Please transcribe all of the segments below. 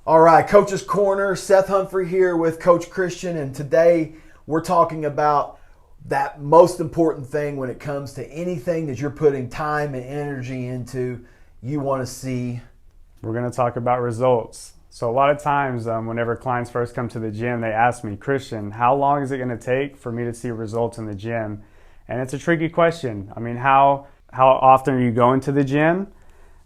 All right, Coach's Corner, Seth Humphrey here with Coach Christian, and today we're talking about that most important thing when it comes to anything that you're putting time and energy into. You want to see. We're going to talk about results. So a lot of times whenever clients first come to the gym, they ask me, Christian, how long is it going to take for me to see results in the gym? And it's a tricky question. I mean, how often are you going to the gym?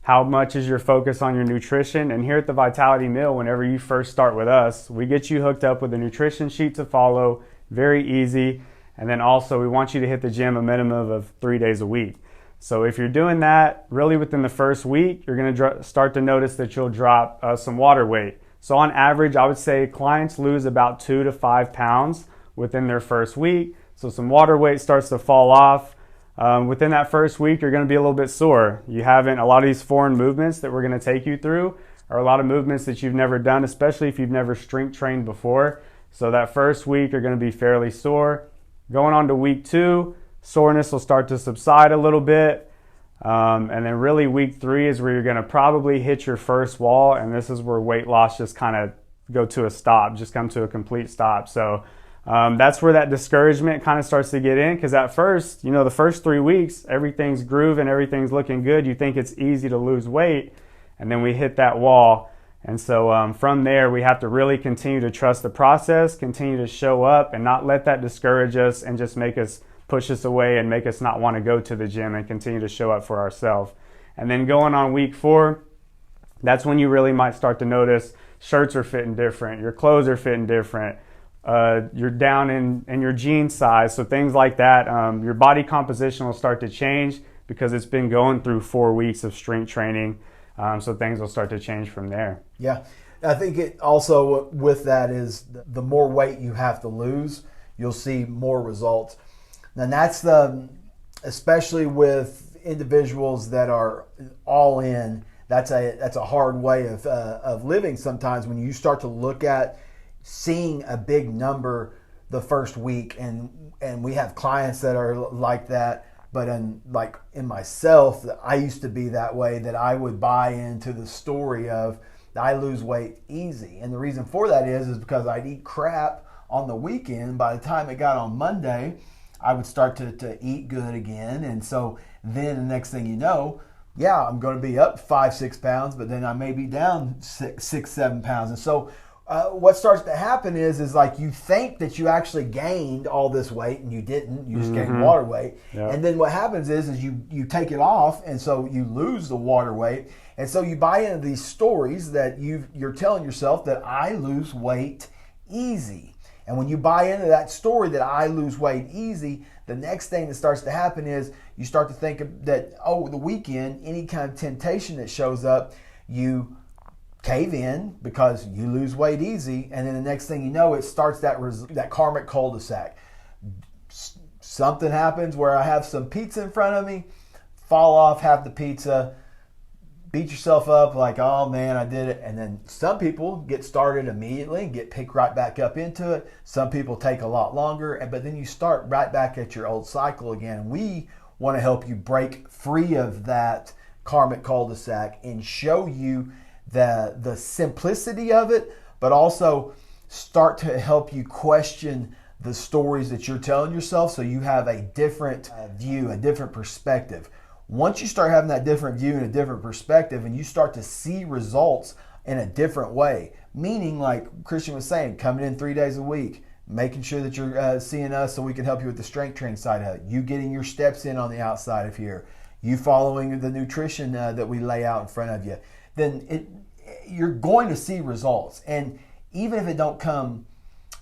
How much is your focus on your nutrition? And here at the Vitality Meal, whenever you first start with us, we get you hooked up with a nutrition sheet to follow, very easy. And then also we want you to hit the gym a minimum of 3 days a week. So if you're doing that, really within the first week, you're going to start to notice that you'll drop some water weight. So on average, I would say clients lose about 2 to 5 pounds within their first week. So some water weight starts to fall off. Within that first week, you're going to be a little bit sore. A lot of these foreign movements that we're going to take you through are a lot of movements that you've never done, especially if you've never strength trained before. So that first week, you're going to be fairly sore. Going on to week 2, soreness will start to subside a little bit. And then really week 3 is where you're going to probably hit your first wall. And this is where weight loss just kind of go to a stop, just come to a complete stop. So that's where that discouragement kind of starts to get in, because at first, the first 3 weeks, everything's grooving, everything's looking good. You think it's easy to lose weight, and then we hit that wall. And so from there, we have to really continue to trust the process, continue to show up, and not let that discourage us and just push us away and make us not want to go to the gym, and continue to show up for ourselves. And then going on week 4, that's when you really might start to notice shirts are fitting different, your clothes are fitting different. You're down in your jean size, so things like that. Your body composition will start to change because it's been going through 4 weeks of strength training, so things will start to change from there. Yeah, I think it also with that is the more weight you have to lose, you'll see more results. And that's especially with individuals that are all in. That's a hard way of living sometimes when you start to look at seeing a big number the first week, and we have clients that are like that. But in myself, I used to be that way, that I would buy into the story of I lose weight easy. And the reason for that is because I'd eat crap on the weekend. By the time it got on Monday, I would start to eat good again. And so then the next thing you know, I'm going to be up 5-6 pounds, but then I may be down 6-7 pounds. And so what starts to happen is like you think that you actually gained all this weight, and you didn't. You just gained water weight. Yep. And then what happens is you take it off, and so you lose the water weight. And so you buy into these stories that you're telling yourself that I lose weight easy. And when you buy into that story that I lose weight easy, the next thing that starts to happen is you start to think that, the weekend, any kind of temptation that shows up, you cave in because you lose weight easy, and then the next thing you know, it starts that karmic cul-de-sac. Something happens where I have some pizza in front of me, fall off, have the pizza, beat yourself up like, oh man, I did it. And then some people get started immediately and get picked right back up into it. Some people take a lot longer, but then you start right back at your old cycle again. We want to help you break free of that karmic cul-de-sac and show you the simplicity of it, but also start to help you question the stories that you're telling yourself, so you have a different view, a different perspective. Once you start having that different view and a different perspective, and you start to see results in a different way, meaning like Christian was saying, coming in 3 days a week, making sure that you're seeing us so we can help you with the strength training side of it, you getting your steps in on the outside of here, you following the nutrition that we lay out in front of you, then you're going to see results. And even if it don't come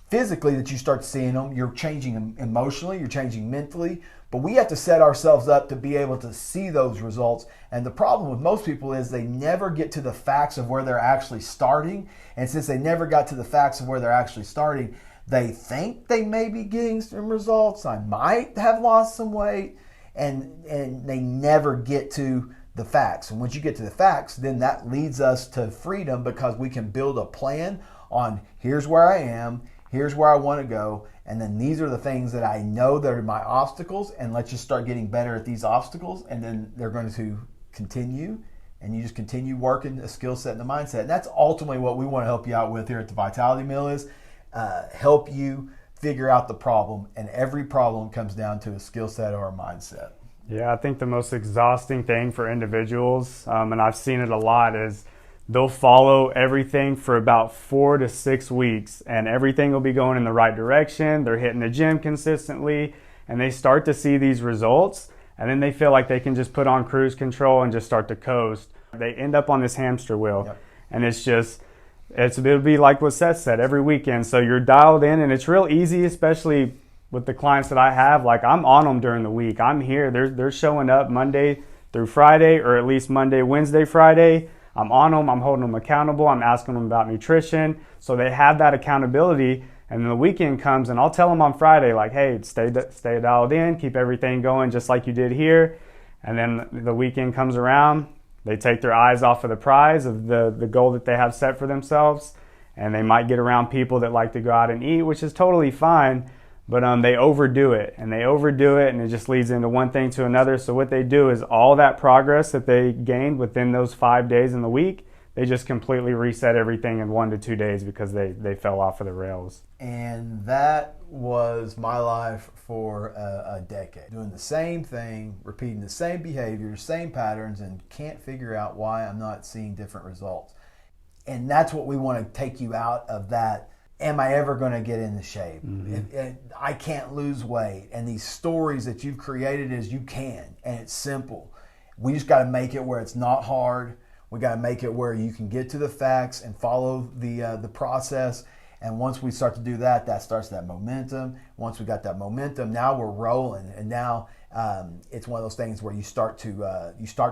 physically that you start seeing them, you're changing emotionally, you're changing mentally. But we have to set ourselves up to be able to see those results. And the problem with most people is they never get to the facts of where they're actually starting. And since they never got to the facts of where they're actually starting, they think they may be getting some results. I might have lost some weight. And they never get to the facts. And once you get to the facts, then that leads us to freedom, because we can build a plan on here's where I am, here's where I want to go, and then these are the things that I know that are my obstacles, and let's just start getting better at these obstacles, and then they're going to continue and you just continue working a skill set and the mindset. And that's ultimately what we want to help you out with here at the Vitality Mill is help you figure out the problem. And every problem comes down to a skill set or a mindset. Yeah, I think the most exhausting thing for individuals, and I've seen it a lot, is they'll follow everything for about 4 to 6 weeks, and everything will be going in the right direction. They're hitting the gym consistently, and they start to see these results, and then they feel like they can just put on cruise control and just start to coast. They end up on this hamster wheel, Yep. and it'll be like what Seth said, every weekend. So you're dialed in, and it's real easy, especially with the clients that I have. Like, I'm on them during the week. I'm here. They're showing up Monday through Friday, or at least Monday, Wednesday, Friday. I'm on them. I'm holding them accountable. I'm asking them about nutrition. So they have that accountability. And then the weekend comes, and I'll tell them on Friday, like, hey, stay dialed in, keep everything going just like you did here. And then the weekend comes around, they take their eyes off of the prize, of the goal that they have set for themselves. And they might get around people that like to go out and eat, which is totally fine. But they overdo it, and it just leads into one thing to another. So what they do is all that progress that they gained within those 5 days in the week, they just completely reset everything in 1 to 2 days because they fell off of the rails. And that was my life for a decade. Doing the same thing, repeating the same behaviors, same patterns, and can't figure out why I'm not seeing different results. And that's what we want to take you out of that. Am I ever going to get into shape? Mm-hmm. I can't lose weight. And these stories that you've created is you can, and it's simple. We just got to make it where it's not hard. We got to make it where you can get to the facts and follow the process. And once we start to do that, that starts that momentum. Once we got that momentum, now we're rolling. And now it's one of those things where you start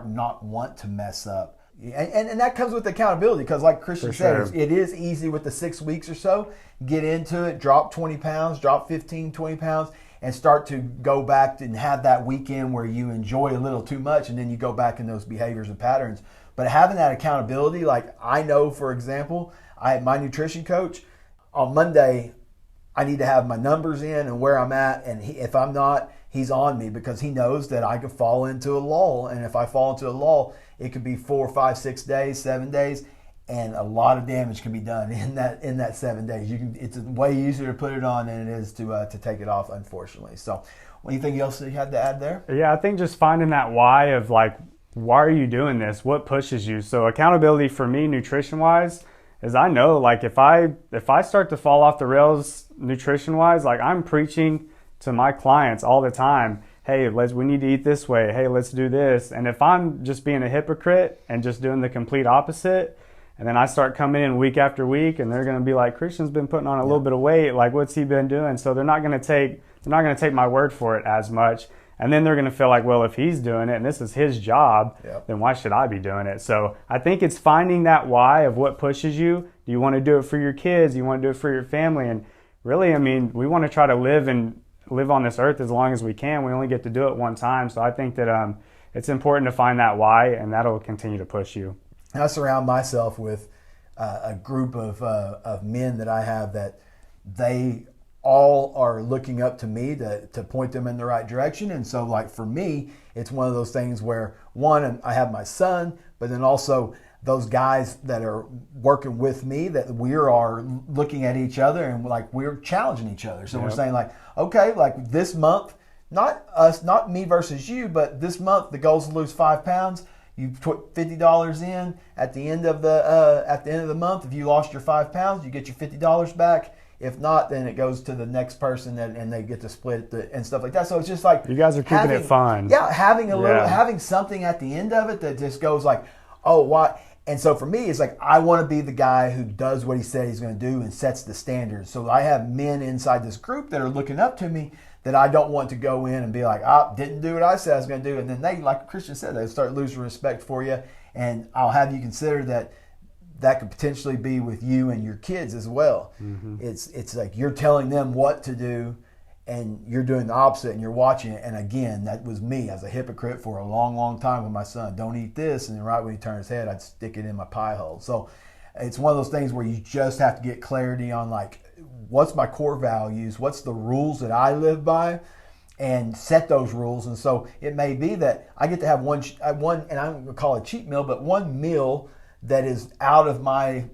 not want to mess up. And that comes with accountability, because like Christian said, sure. It is easy with the 6 weeks or so. Get into it, drop 20 pounds, drop 15, 20 pounds, and start to go back and have that weekend where you enjoy a little too much, and then you go back in those behaviors and patterns. But having that accountability, like I know, for example, my nutrition coach, on Monday, I need to have my numbers in and where I'm at, and if I'm not, he's on me, because he knows that I could fall into a lull. And if I fall into a lull, it could be 4, 5, 6 days, 7 days, and a lot of damage can be done in that 7 days. It's way easier to put it on than it is to take it off, unfortunately. So, anything else that you had to add there? Yeah, I think just finding that why of like, why are you doing this? What pushes you? So accountability for me, nutrition-wise, is I know, like, if I start to fall off the rails nutrition-wise, like, I'm preaching to my clients all the time, hey, we need to eat this way. Hey, let's do this. And if I'm just being a hypocrite and just doing the complete opposite, and then I start coming in week after week, and they're going to be like, Christian's been putting on a little bit of weight. Like, what's he been doing? So they're not going to take my word for it as much. And then they're going to feel like, well, if he's doing it and this is his job, then why should I be doing it? So I think it's finding that why of what pushes you. Do you want to do it for your kids? Do you want to do it for your family? And really, I mean, we want to try to live on this earth as long as we can. We only get to do it one time. So I think that it's important to find that why, and that'll continue to push you. I surround myself with a group of men that I have that they all are looking up to me to point them in the right direction. And so, like, for me, it's one of those things where, one, I have my son, but then also those guys that are working with me, that we are looking at each other and like we're challenging each other. So we're saying, like, okay, like this month, not me versus you, but this month the goal is to lose 5 pounds. You put $50 in at the end of the month. If you lost your 5 pounds, you get your $50 back. If not, then it goes to the next person, and they get to split it and stuff like that. So it's just like, you guys are keeping it fun. Yeah, having something at the end of it that just goes like, oh, why? And so for me, it's like, I want to be the guy who does what he said he's going to do and sets the standards. So I have men inside this group that are looking up to me that I don't want to go in and be like, didn't do what I said I was going to do. And then they, like Christian said, they start losing respect for you. And I'll have you consider that could potentially be with you and your kids as well. Mm-hmm. It's like you're telling them what to do, and you're doing the opposite, and you're watching it. And again, that was me as a hypocrite for a long, long time with my son. Don't eat this, and then right when he turned his head, I'd stick it in my pie hole. So it's one of those things where you just have to get clarity on, like, what's my core values, what's the rules that I live by, and set those rules. And so it may be that I get to have one, and I'm going to call it a cheat meal, but one meal that is out of my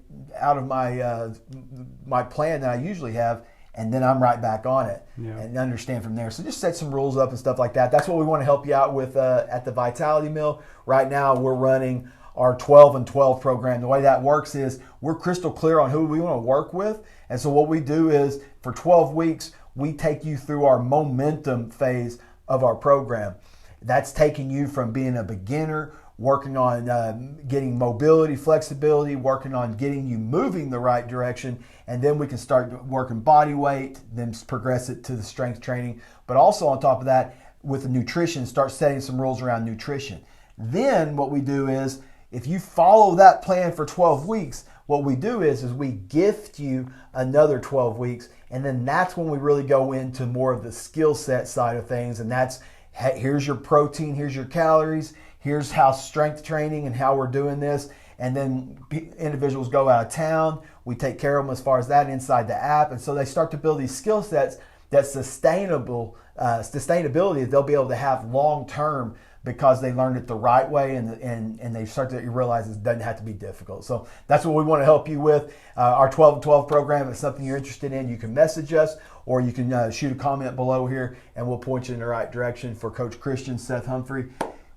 my plan that I usually have, and then I'm right back on it and understand from there. So just set some rules up and stuff like that. That's what we want to help you out with at the Vitality Meal. Right now we're running our 12 and 12 program. The way that works is we're crystal clear on who we want to work with. And so what we do is for 12 weeks, we take you through our momentum phase of our program. That's taking you from being a beginner, working on getting mobility, flexibility, working on getting you moving the right direction, and then we can start working body weight, then progress it to the strength training. But also on top of that, with the nutrition, start setting some rules around nutrition. Then what we do is, if you follow that plan for 12 weeks, what we do is we gift you another 12 weeks, and then that's when we really go into more of the skill set side of things, and that's here's your protein, here's your calories, here's how strength training and how we're doing this, and then individuals go out of town, we take care of them as far as that inside the app, and so they start to build these skill sets that sustainability they'll be able to have long term, because they learned it the right way, and they start to realize it doesn't have to be difficult. So that's what we want to help you with. Our 12 and 12 program is something you're interested in. You can message us, or you can shoot a comment below here, and we'll point you in the right direction. For Coach Christian, Seth Humphrey,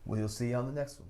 we'll see you on the next one.